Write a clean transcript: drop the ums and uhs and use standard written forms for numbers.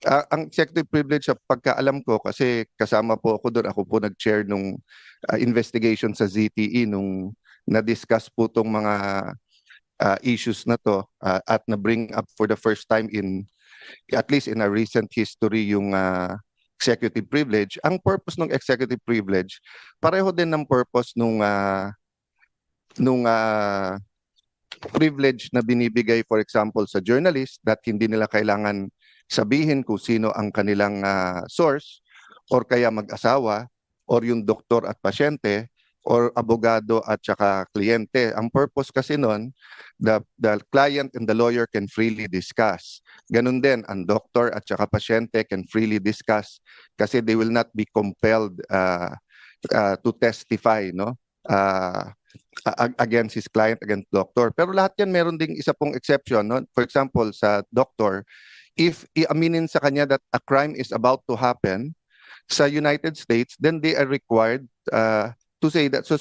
Ang executive privilege, sa pagkaalam ko, kasi kasama po ako doon, ako po nag-chair nung investigation sa ZTE nung na-discuss po tong mga issues na to, at na-bring up for the first time in, at least in a recent history, yung executive privilege. Ang purpose ng executive privilege, pareho din ng purpose nung privilege na binibigay, for example, sa journalist, that hindi nila kailangan sabihin kung sino ang kanilang source, or kaya mag-asawa, or yung doktor at pasyente, or abogado at saka kliyente. Ang purpose kasi nun, the client and the lawyer can freely discuss. Ganun din, ang doktor at saka pasyente can freely discuss kasi they will not be compelled to testify, no? Uh, Against his client, against doctor. Pero lahat yan meron ding isa pong exception, no? For example, sa doctor, if iaminin sa kanya that a crime is about to happen sa United States, then they are required to say that. So